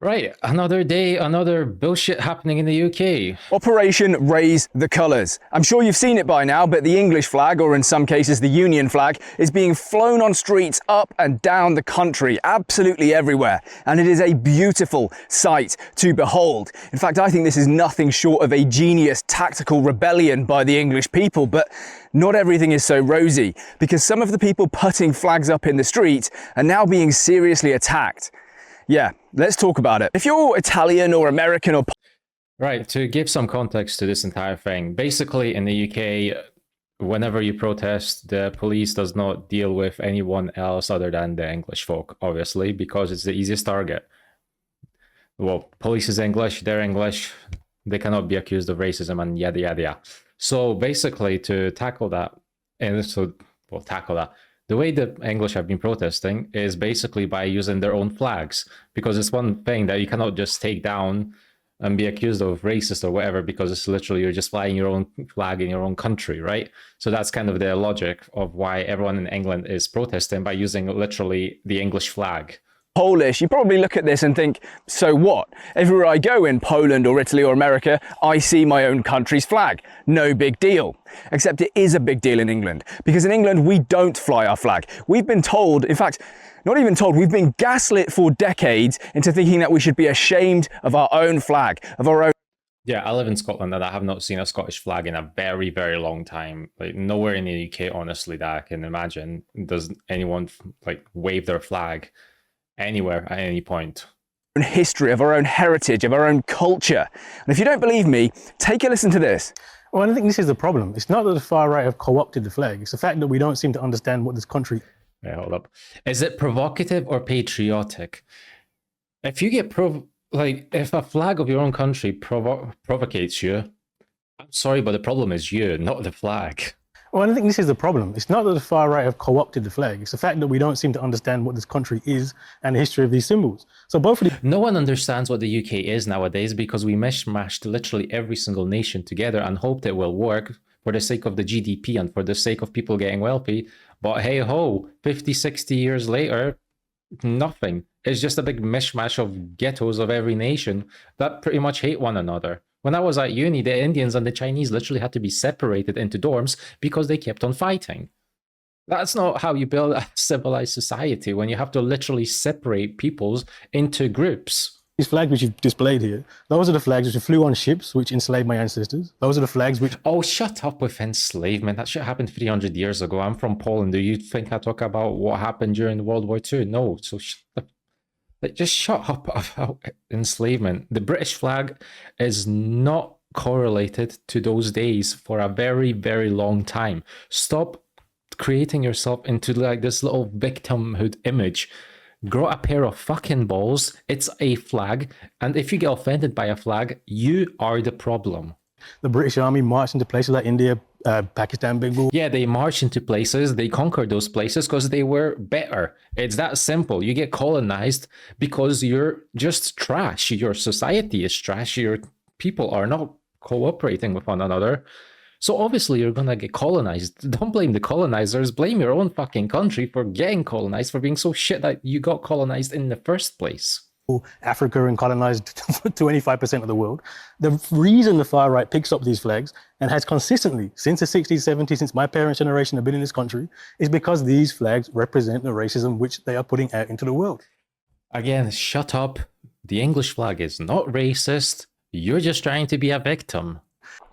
Right, another day, another bullshit happening in the UK. Operation Raise the Colours. I'm sure you've seen it by now, but the English flag, or in some cases the Union flag, is being flown on streets up and down the country, absolutely everywhere. And it is a beautiful sight to behold. In fact, I think this is nothing short of a genius tactical rebellion by the English people, but not everything is so rosy, because some of the people putting flags up in the street are now being seriously attacked. Yeah, let's talk about it. If you're Italian or American or... Right, to give some context to this entire thing, basically in the UK, whenever you protest, the police does not deal with anyone else other than the English folk, obviously, because it's the easiest target. Well, police is English, they're English, they cannot be accused of racism and yada, yada, yada. So basically to tackle that, the way the English have been protesting is basically by using their own flags, because it's one thing that you cannot just take down and be accused of racist or whatever, because it's literally you're just flying your own flag in your own country, right? So that's kind of the logic of why everyone in England is protesting by using literally the English flag. Polish, you probably look at this and think, so what? Everywhere I go in Poland or Italy or America, I see my own country's flag. No big deal. Except it is a big deal in England, because in England we don't fly our flag. We've been told, in fact, not even told, we've been gaslit for decades into thinking that we should be ashamed of our own flag, of our own... Yeah, I live in Scotland and I have not seen a Scottish flag in a very, very long time. Like nowhere in the UK, honestly, that I can imagine does anyone like wave their flag anywhere at any point. History, of our own heritage, of our own culture. And if you don't believe me, take a listen to this. Well, I think this is the problem. It's not that the far right have co-opted the flag. It's the fact that we don't seem to understand what this country... Yeah, hold up. Is it provocative or patriotic? If you get if a flag of your own country provocates you, I'm sorry, but the problem is you, not the flag. Well, I think this is the problem. It's not that the far right have co-opted the flag. It's the fact that we don't seem to understand what this country is and the history of these symbols. So both of these... No one understands what the UK is nowadays because we mishmashed literally every single nation together and hoped it will work for the sake of the GDP and for the sake of people getting wealthy. But hey ho, 50, 60 years later, nothing. It's just a big mishmash of ghettos of every nation that pretty much hate one another. When I was at uni, the Indians and the Chinese literally had to be separated into dorms because they kept on fighting. That's not how you build a civilized society, when you have to literally separate peoples into groups. These flags which you've displayed here, those are the flags which flew on ships which enslaved my ancestors. Those are the flags which... Oh, shut up with enslavement. That shit happened 300 years ago. I'm from Poland. Do you think I talk about what happened during World War II? No, so just shut up about enslavement. The British flag is not correlated to those days for a very, very long time. Stop creating yourself into like this little victimhood image. Grow a pair of fucking balls. It's a flag. And if you get offended by a flag, you are the problem. The British Army marched into places like India, Pakistan, Bengal. Yeah, they marched into places, they conquered those places because they were better. It's that simple. You get colonized because you're just trash. Your society is trash. Your people are not cooperating with one another. So obviously you're gonna get colonized. Don't blame the colonizers. Blame your own fucking country for getting colonized, for being so shit that you got colonized in the first place. Africa and colonized 25% of the world. The reason the far right picks up these flags and has consistently, since the 60s, 70s, since my parents' generation have been in this country, is because these flags represent the racism which they are putting out into the world. Again, shut up. The English flag is not racist. You're just trying to be a victim.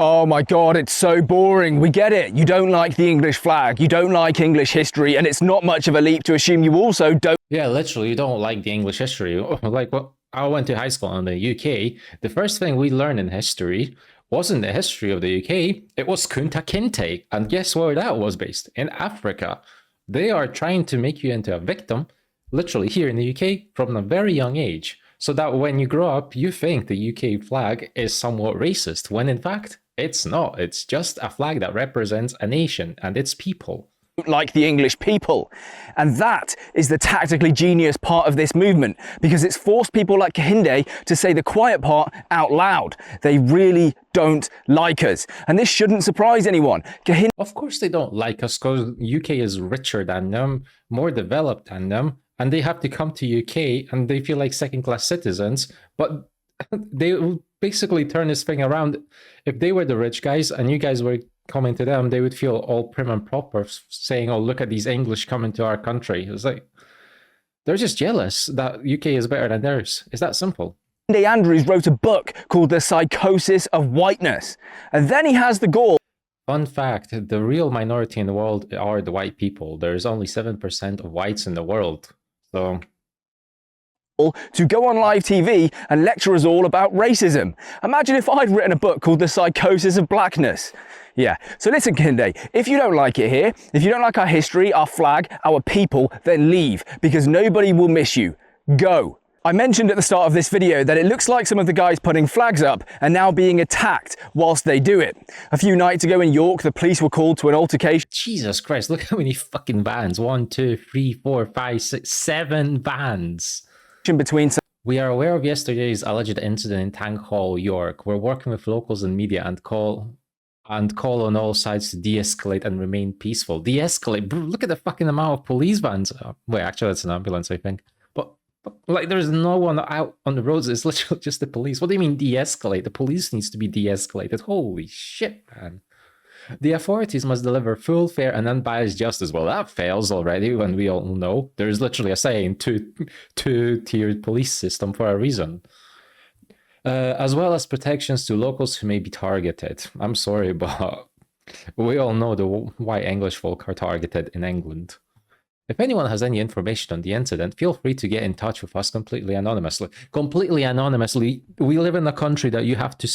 Oh my God, it's so boring. We get it. You don't like the English flag. You don't like English history, and it's not much of a leap to assume you also don't... Yeah, literally, you don't like the English history. Like, well, I went to high school in the UK. The first thing we learned in history wasn't the history of the UK. It was Kunta Kinte. And guess where that was based? In Africa. They are trying to make you into a victim, literally here in the UK, from a very young age. So that when you grow up, you think the UK flag is somewhat racist, when in fact, it's not. It's just a flag that represents a nation and its people. Like the English people. And that is the tactically genius part of this movement, because it's forced people like Kehinde to say the quiet part out loud. They really don't like us. And this shouldn't surprise anyone. Of course they don't like us because UK is richer than them, more developed than them, and they have to come to UK and they feel like second-class citizens, but they will basically turn this thing around. If they were the rich guys and you guys were coming to them, they would feel all prim and proper, saying, oh, look at these English coming to our country. It's like, they're just jealous that UK is better than theirs. It's that simple. Andy Andrews wrote a book called The Psychosis of Whiteness. And then he has the gall. Fun fact, the real minority in the world are the white people. There's only 7% of whites in the world. So to go on live TV and lecture us all about racism. Imagine if I'd written a book called The Psychosis of Blackness. Yeah, so listen, Kinde, if you don't like it here, if you don't like our history, our flag, our people, then leave, because nobody will miss you. Go. I mentioned at the start of this video that it looks like some of the guys putting flags up are now being attacked whilst they do it. A few nights ago in York, the police were called to an altercation. Jesus Christ, look how many fucking vans. 1, 2, 3, 4, 5, 6, 7 vans. Between We are aware of yesterday's alleged incident in Tank Hall, York. We're working with locals and media and call on all sides to de-escalate and remain peaceful. De-escalate? Bro, look at the fucking amount of police vans. Wait, actually, that's an ambulance, I think. But like, there's no one out on the roads. It's literally just the police. What do you mean de-escalate? The police needs to be de-escalated. Holy shit, man. The authorities must deliver full, fair, and unbiased justice. Well, that fails already when we all know there's literally a saying, two-tiered police system for a reason. As well as protections to locals who may be targeted. I'm sorry, but we all know why English folk are targeted in England. If anyone has any information on the incident, feel free to get in touch with us completely anonymously. Completely anonymously. We live in a country that you have to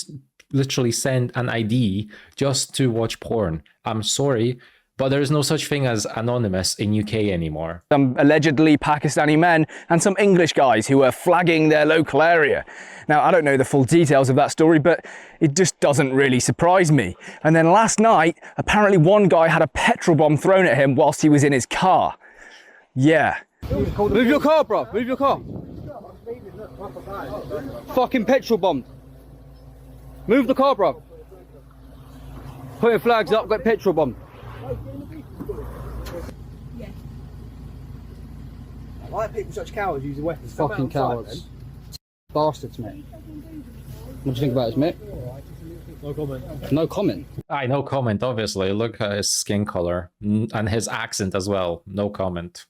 literally send an ID just to watch porn. I'm sorry, but there is no such thing as anonymous in UK anymore. Some allegedly Pakistani men and some English guys who were flagging their local area. Now, I don't know the full details of that story, but it just doesn't really surprise me. And then last night, apparently one guy had a petrol bomb thrown at him whilst he was in his car. Yeah. Move your car, bro. Move your car. Fucking petrol bomb. Move the car, bro. Putting flags up, got petrol bomb. Why are people such cowards using weapons? Fucking cowards. Bastards, mate. What do you think about this, mate? No comment. No comment? Aye, no comment, obviously. Look at his skin color and his accent as well. No comment.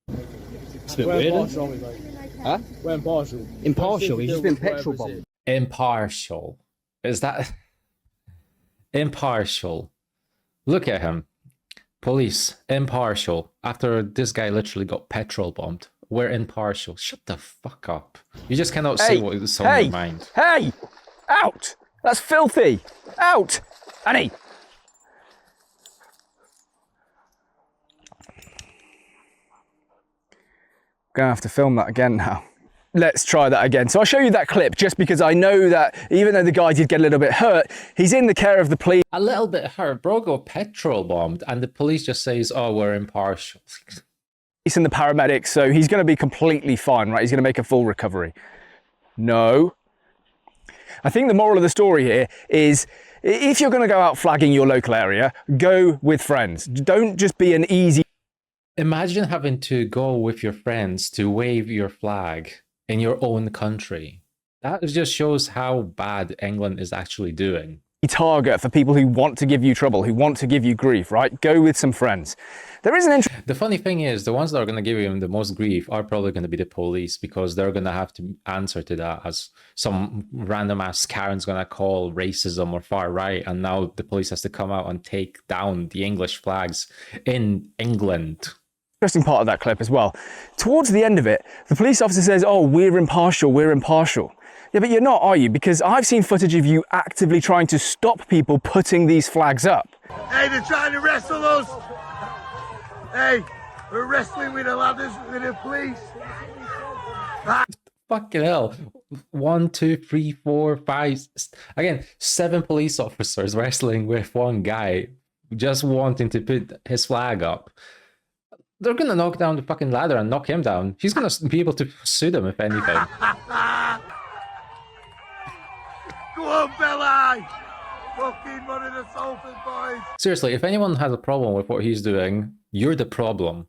It's a bit weird, isn't it? Huh? We're impartial. Impartial? He's just been petrol bombed. Impartial. Is that... Impartial. Look at him. Police, impartial. After this guy literally got petrol bombed. We're impartial. Shut the fuck up. You just cannot say what is on your mind. Hey! Out! That's filthy! Out! Annie! Gonna have to film that again now. Let's try that again. So I'll show you that clip just because I know that even though the guy did get a little bit hurt, he's in the care of the police. A little bit hurt. Bro got petrol bombed and the police just says, oh, we're impartial. And the paramedics, so he's going to be completely fine, right? He's going to make a full recovery. No. I think the moral of the story here is if you're going to go out flagging your local area, go with friends. Don't just be an easy... Imagine having to go with your friends to wave your flag in your own country. That just shows how bad England is actually doing. Target for people who want to give you trouble, who want to give you grief, right? Go with some friends. There is an The funny thing is, the ones that are going to give you the most grief are probably going to be the police, because they're going to have to answer to that, as some random ass Karen's going to call racism or far right, and now the police has to come out and take down the English flags in England. Interesting part of that clip as well. Towards the end of it, the police officer says, oh, we're impartial, we're impartial. Yeah, but you're not, are you? Because I've seen footage of you actively trying to stop people putting these flags up. Hey, they're trying to wrestle us. Hey, we're wrestling with the ladders with the police. Fucking hell. 1, 2, 3, 4, 5... Again, 7 police officers wrestling with one guy just wanting to put his flag up. They're going to knock down the fucking ladder and knock him down. He's going to be able to sue them, if anything. Go on, Belli! Fucking one of the Salford boys! Seriously, if anyone has a problem with what he's doing, you're the problem.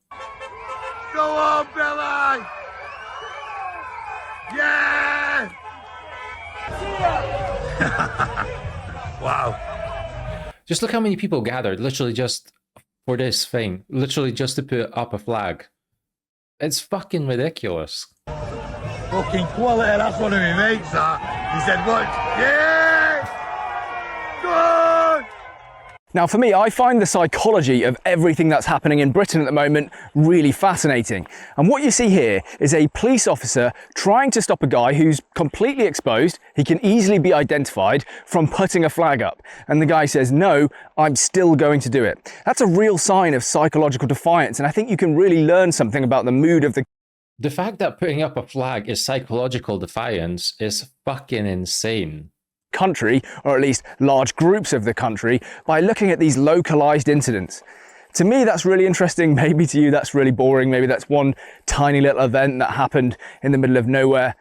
Go on, Belli! Wow. Just look how many people gathered, literally just for this thing, literally just to put up a flag. It's fucking ridiculous. Fucking quality, that's one of my mates, that. He said, watch. Yeah! Good! Now for me, I find the psychology of everything that's happening in Britain at the moment really fascinating. And what you see here is a police officer trying to stop a guy who's completely exposed, he can easily be identified, from putting a flag up. And the guy says, no, I'm still going to do it. That's a real sign of psychological defiance. And I think you can really learn something about the mood of The fact that putting up a flag is psychological defiance is fucking insane. Country, or at least large groups of the country, by looking at these localized incidents. To me, that's really interesting. Maybe to you, that's really boring. Maybe that's one tiny little event that happened in the middle of nowhere.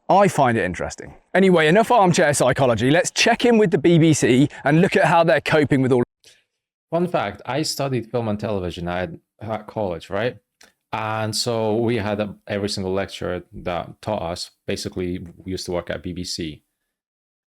I find it interesting. Anyway, enough armchair psychology. Let's check in with the BBC and look at how they're coping with all. Fun fact, I studied film and television at college, right? And so we had every single lecturer that taught us. Basically, we used to work at BBC.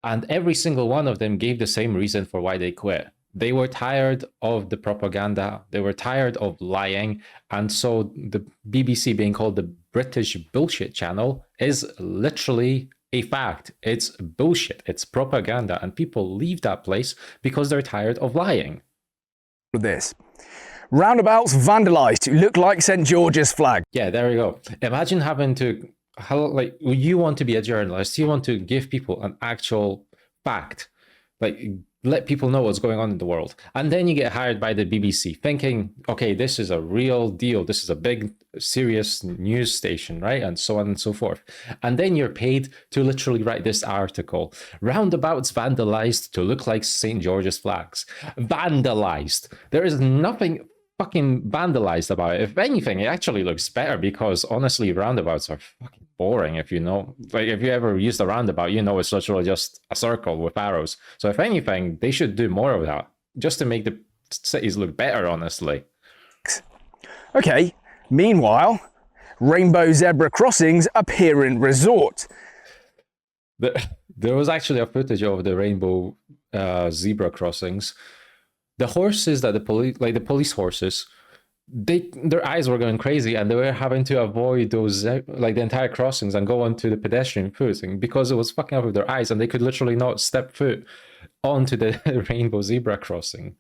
And every single one of them gave the same reason for why they quit. They were tired of the propaganda. They were tired of lying. And so the BBC being called the British Bullshit Channel is literally a fact. It's bullshit. It's propaganda. And people leave that place because they're tired of lying. This. Roundabouts vandalized to look like St. George's flag. Yeah, there you go. Imagine having to, like, you want to be a journalist, you want to give people an actual fact, like let people know what's going on in the world, and then you get hired by the BBC thinking, okay, this is a real deal, this is a big serious news station, right? And so on and so forth. And then you're paid to literally write this article: roundabouts vandalized to look like St. George's flags. Vandalized. There is nothing fucking vandalized about it. If anything, it actually looks better, because honestly, roundabouts are fucking boring. If you know, like, if you ever used a roundabout, you know it's literally just a circle with arrows. So if anything, they should do more of that, just to make the cities look better, honestly. Okay, meanwhile, rainbow zebra crossings appear in resort. There was actually a footage of the rainbow zebra crossings. The horses that the police horses, their eyes were going crazy, and they were having to avoid those, like, the entire crossings and go onto the pedestrian footing because it was fucking up with their eyes, and they could literally not step foot onto the rainbow zebra crossing.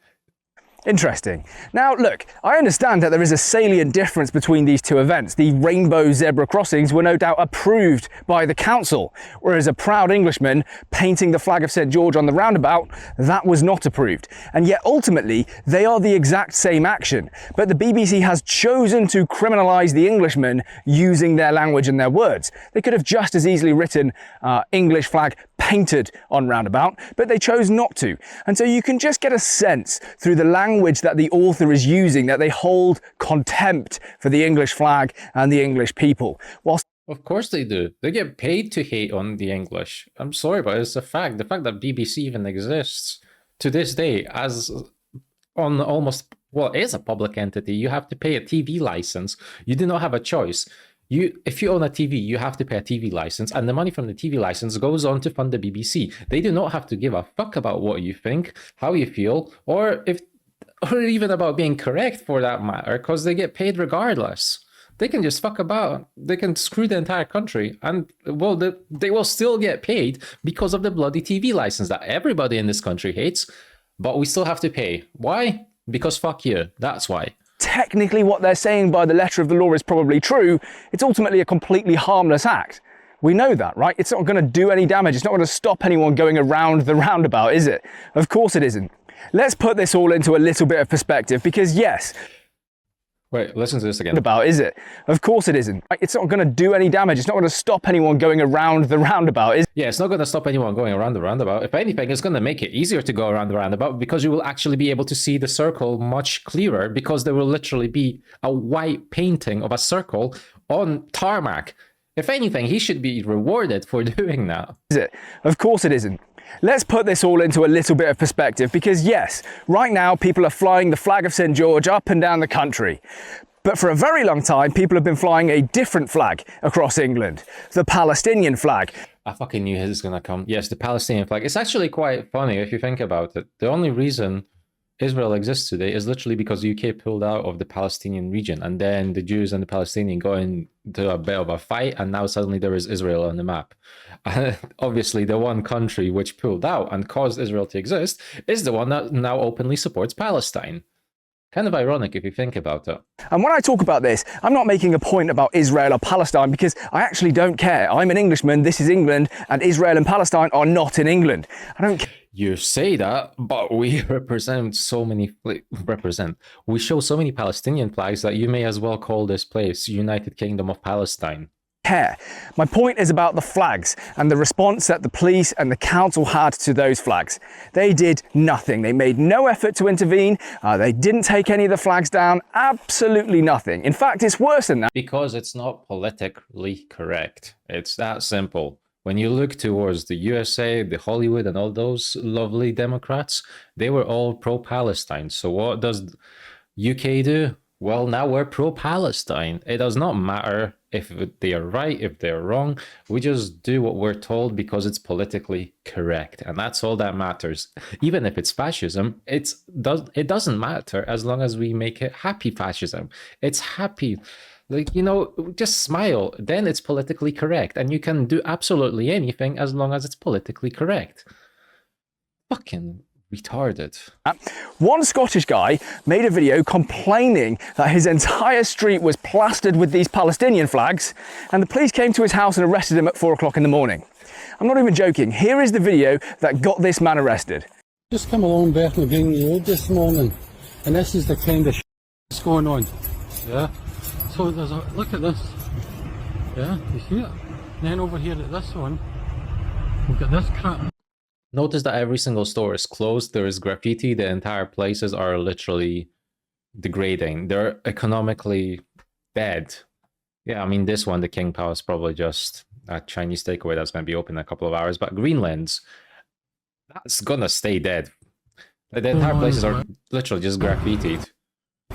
Interesting. Now, look, I understand that there is a salient difference between these two events. The rainbow zebra crossings were no doubt approved by the council, whereas a proud Englishman painting the flag of St. George on the roundabout, that was not approved. And yet ultimately, they are the exact same action. But the BBC has chosen to criminalise the Englishman using their language and their words. They could have just as easily written English flag painted on roundabout, but they chose not to. And so you can just get a sense through the language that the author is using that they hold contempt for the English flag and the English people. Whilst Of course they do. They get paid to hate on the English. I'm sorry, but it's a fact. The fact that BBC even exists to this day as on almost, well, it is a public entity. You have to pay a TV license. You do not have a choice. If you own a TV, you have to pay a TV license, and the money from the TV license goes on to fund the BBC. They do not have to give a fuck about what you think, how you feel, or even about being correct, for that matter, because they get paid regardless. They can just fuck about. They can screw the entire country, and well, they will still get paid because of the bloody TV license that everybody in this country hates, but we still have to pay. Why? Because fuck you. That's why. technically what they're saying by the letter of the law is probably true, it's ultimately a completely harmless act. We know that, right? It's not going to do any damage. It's not going to stop anyone going around the roundabout, is it? Of course it isn't. Let's put this all into a little bit of perspective, because yes, wait, listen to this again. About, is it? Of course it isn't. It's not going to do any damage. It's not going to stop anyone going around the roundabout, is it? Yeah, it's not going to stop anyone going around the roundabout. If anything, it's going to make it easier to go around the roundabout, because you will actually be able to see the circle much clearer, because there will literally be a white painting of a circle on tarmac. If anything, he should be rewarded for doing that. Is it? Of course it isn't. Let's put this all into a little bit of perspective, because yes, right now people are flying the flag of St. George up and down the country. But for a very long time, people have been flying a different flag across England, the Palestinian flag. I fucking knew this was gonna come. Yes, the Palestinian flag. It's actually quite funny if you think about it. The only reason Israel exists today is literally because the UK pulled out of the Palestinian region, and then the Jews and the Palestinians got into a bit of a fight, and now suddenly there is Israel on the map. Obviously, the one country which pulled out and caused Israel to exist is the one that now openly supports Palestine. Kind of ironic if you think about it. And when I talk about this, I'm not making a point about Israel or Palestine because I actually don't care. I'm an Englishman, this is England, and Israel and Palestine are not in England. I don't care. You say that, but we represent so many, we show so many Palestinian flags that you may as well call this place United Kingdom of Palestine. My point is about the flags and the response that the police and the council had to those flags. They did nothing. They made no effort to intervene. They didn't take any of the flags down. Absolutely nothing. In fact, it's worse than that. Because it's not politically correct. It's that simple. When you look towards the USA, the Hollywood, and all those lovely Democrats, they were all pro-Palestine. So what does UK do? Well, now we're pro-Palestine. It does not matter if they are right, if they're wrong. We just do what we're told because it's politically correct. And that's all that matters. Even if it's fascism, it doesn't matter as long as we make it happy fascism. It's happy. Like, you know, just smile. Then it's politically correct. And you can do absolutely anything as long as it's politically correct. Fucking retarded. One Scottish guy made a video complaining that his entire street was plastered with these Palestinian flags, and the police came to his house and arrested him at 4 o'clock in the morning. I'm not even joking. Here is the video that got this man arrested. Just come along Bethnal Green Road this morning, and this is the kind of that's going on. Yeah. So there's a look at this. Yeah, you see it? And then over here at this one, we've got this crap. Notice that every single store is closed. There is graffiti. The entire places are literally degrading. They're economically dead. Yeah, I mean, this one, the King Power, is probably just a Chinese takeaway that's going to be open in a couple of hours. But Greenland's, that's going to stay dead. Like, the entire places are literally just graffitied.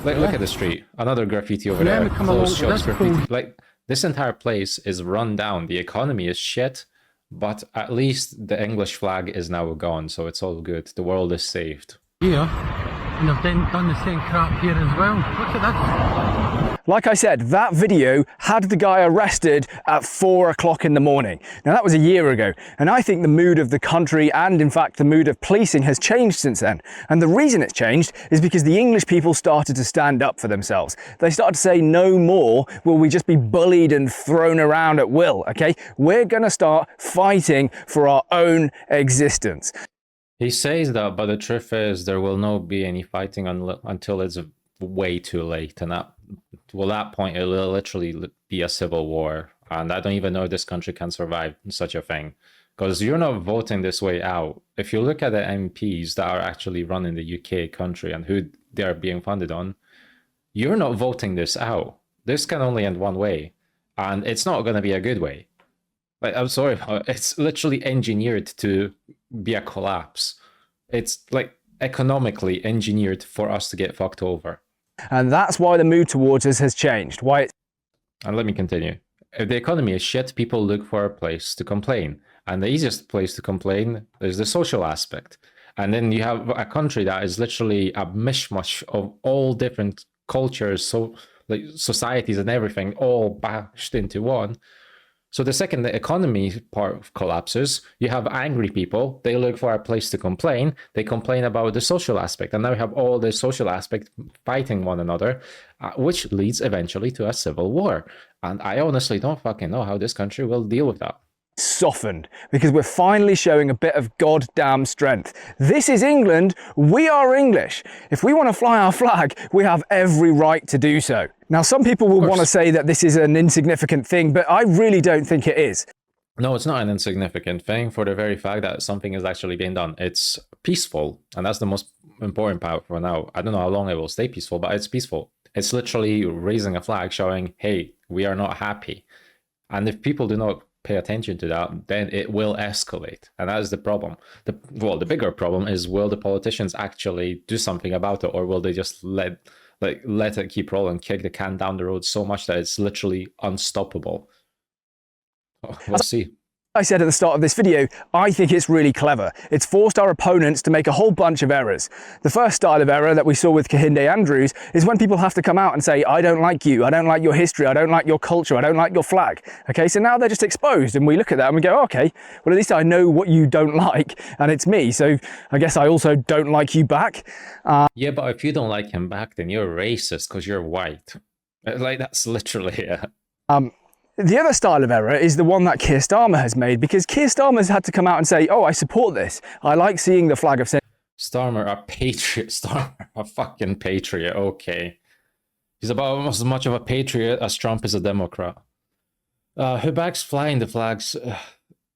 Like, look at the street. Another graffiti over there. Closed shops, graffiti. Like, this entire place is run down. The economy is shit. But at least the English flag is now gone, so it's all good. The world is saved. Here, and they've done the same crap here as well. Look at that. Like I said, that video had the guy arrested at 4 o'clock in the morning. Now that was a year ago, and I think the mood of the country and in fact the mood of policing has changed since then. And the reason it's changed is because the English people started to stand up for themselves. They started to say, no more will we just be bullied and thrown around at will, okay? We're gonna start fighting for our own existence. He says that, but the truth is there will not be any fighting until it's way too late. And at that point, it will literally be a civil war. And I don't even know if this country can survive such a thing. Because you're not voting this way out. If you look at the MPs that are actually running the UK country and who they are being funded on, you're not voting this out. This can only end one way. And it's not going to be a good way. Like, I'm sorry, it's literally engineered to be a collapse. It's like economically engineered for us to get fucked over. And that's why the mood towards us has changed. And let me continue. If the economy is shit, people look for a place to complain. And the easiest place to complain is the social aspect. And then you have a country that is literally a mishmash of all different cultures, so like societies and everything, all bashed into one. So the second the economy part collapses, you have angry people. They look for a place to complain. They complain about the social aspect. And now we have all the social aspect fighting one another, which leads eventually to a civil war. And I honestly don't fucking know how this country will deal with that. Softened because we're finally showing a bit of goddamn strength. This is England. We are English. If we want to fly our flag, we have every right to do so. Now, some people will want to say that this is an insignificant thing, but I really don't think it is. No, it's not an insignificant thing for the very fact that something is actually being done. It's peaceful, and that's the most important part for now. I don't know how long it will stay peaceful, but it's peaceful. It's literally raising a flag showing, hey, we are not happy. And if people do not pay attention to that, then it will escalate. And that is the problem. The bigger problem is, will the politicians actually do something about it, or will they just let it keep rolling, kick the can down the road so much that it's literally unstoppable? We'll see. I said at the start of this video, I think it's really clever. It's forced our opponents to make a whole bunch of errors. The first style of error that we saw with Kehinde Andrews is when people have to come out and say, I don't like you, I don't like your history, I don't like your culture, I don't like your flag. Okay, so now they're just exposed, and we look at that and we go, okay, well, at least I know what you don't like, and it's me, so I guess I also don't like you back. Yeah, but if you don't like him back, then you're racist because you're white. Like, that's literally it. The other style of error is the one that Keir Starmer has made, because Keir Starmer's had to come out and say, oh, I support this. I like seeing the flag of St. Starmer, a patriot. Starmer, a fucking patriot. Okay. He's about almost as much of a patriot as Trump is a Democrat. Who backs flying the flags?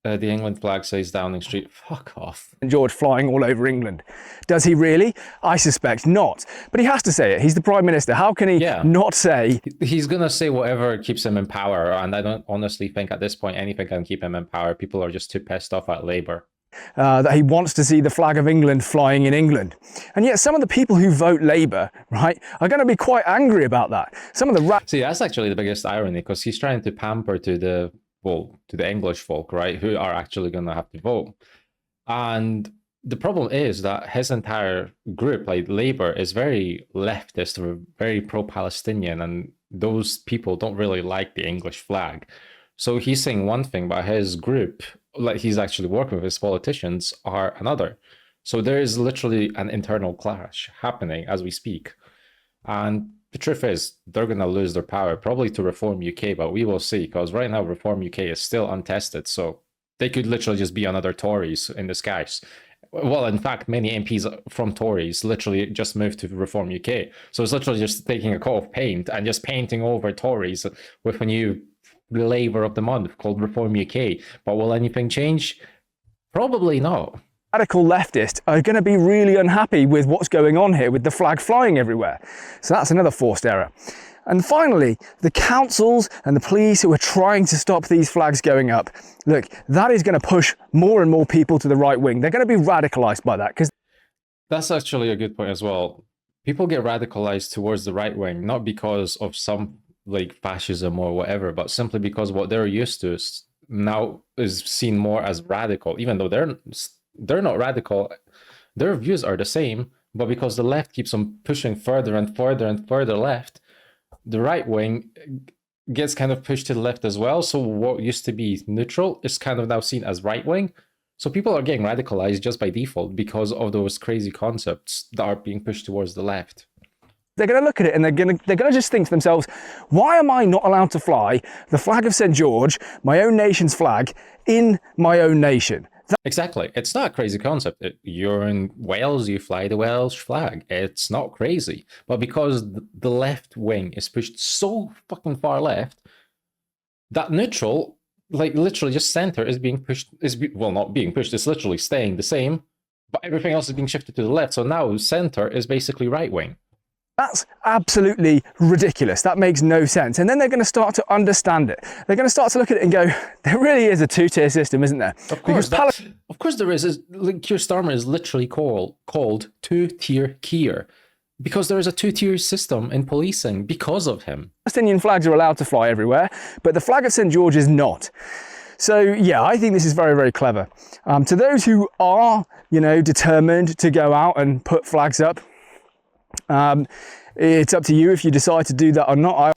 The England flag says Downing Street. Fuck off. George flying all over England. Does he really? I suspect not. But he has to say it. He's the Prime Minister. How can he not say? He's going to say whatever keeps him in power. And I don't honestly think at this point anything can keep him in power. People are just too pissed off at Labour. That he wants to see the flag of England flying in England. And yet some of the people who vote Labour, right, are going to be quite angry about that. Some of the... See, that's actually the biggest irony, because he's trying to pamper to the English folk, right, who are actually going to have to vote. And the problem is that his entire group, like Labour, is very leftist or very pro-Palestinian, and those people don't really like the English flag. So he's saying one thing, but his group, like he's actually working with his politicians, are another. So there is literally an internal clash happening as we speak. And the truth is, they're going to lose their power, probably to Reform UK, but we will see, because right now Reform UK is still untested, so they could literally just be another Tories in disguise. Well, in fact, many MPs from Tories literally just moved to Reform UK. So it's literally just taking a coat of paint and just painting over Tories with a new flavour of the month called Reform UK. But will anything change? Probably not. Radical leftists are going to be really unhappy with what's going on here with the flag flying everywhere. So that's another forced error. And finally, the councils and the police who are trying to stop these flags going up. Look, that is going to push more and more people to the right wing. They're going to be radicalized by that. Because that's actually a good point as well. People get radicalized towards the right wing, not because of some like fascism or whatever, but simply because what they're used to now is seen more as radical, even though they're not radical. Their views are the same, but because the left keeps on pushing further and further and further left, the right wing gets kind of pushed to the left as well. So what used to be neutral is kind of now seen as right wing. So people are getting radicalized just by default because of those crazy concepts that are being pushed towards the left. They're going to look at it and they're going to just think to themselves, why am I not allowed to fly the flag of St. George, my own nation's flag, in my own nation? Exactly. It's not a crazy concept. You're in Wales, you fly the Welsh flag. It's not crazy. But because the left wing is pushed so fucking far left, that neutral, like literally just center, is being pushed, well, not being pushed, it's literally staying the same, but everything else is being shifted to the left. So now center is basically right wing. That's absolutely ridiculous. That makes no sense. And then they're going to start to understand it. They're going to start to look at it and go, there really is a two-tier system, isn't there? Of course, of course there is. Keir Starmer is literally called two-tier Keir, because there is a two-tier system in policing because of him. Palestinian flags are allowed to fly everywhere, but the flag of St. George is not. So yeah, I think this is very, very clever. To those who are, determined to go out and put flags up, it's up to you if you decide to do that or not.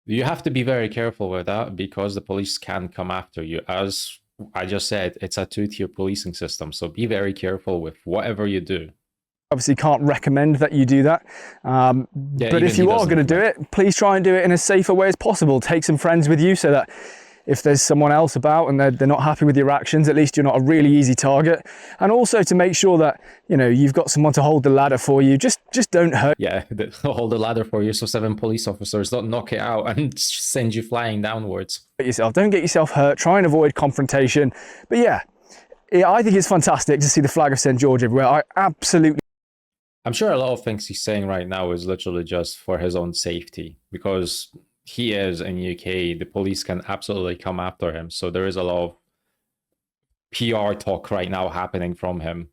You have to be very careful with that, because the police can come after you. As I just said, it's a two-tier policing system, so be very careful with whatever you do. Obviously can't recommend that you do that, but if you are going to do it, please try and do it in as safe a way as possible. Take some friends with you so that if there's someone else about and they're not happy with your actions, at least you're not a really easy target. And also to make sure that, you've got someone to hold the ladder for you. Just don't hurt. Yeah, hold the ladder for you so 7 police officers don't knock it out and send you flying downwards. Don't get yourself hurt. Try and avoid confrontation. But yeah, I think it's fantastic to see the flag of St. George everywhere. I'm sure a lot of things he's saying right now is literally just for his own safety, because he is in UK, the police can absolutely come after him. So there is a lot of PR talk right now happening from him.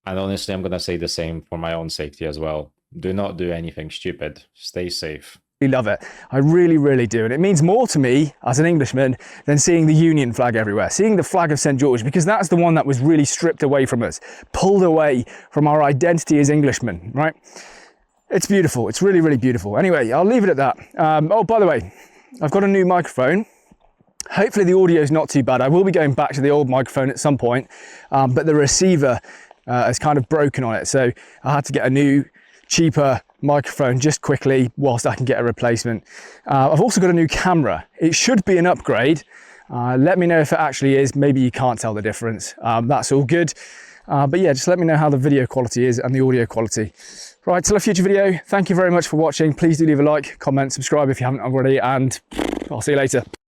And honestly, I'm going to say the same for my own safety as well. Do not do anything stupid. Stay safe. love it. I really, really do. And it means more to me as an Englishman than seeing the Union flag everywhere, seeing the flag of St. George, because that's the one that was really stripped away from us, pulled away from our identity as Englishmen, right? It's beautiful. It's really, really beautiful. Anyway, I'll leave it at that. Oh, by the way, I've got a new microphone. Hopefully the audio is not too bad. I will be going back to the old microphone at some point, but the receiver is kind of broken on it. So I had to get a new, cheaper microphone just quickly whilst I can get a replacement. I've also got a new camera. It should be an upgrade. Let me know if it actually is. Maybe you can't tell the difference. That's all good. But yeah, just let me know how the video quality is and the audio quality. Right, till a future video, thank you very much for watching. Please do leave a like, comment, subscribe if you haven't already, and I'll see you later.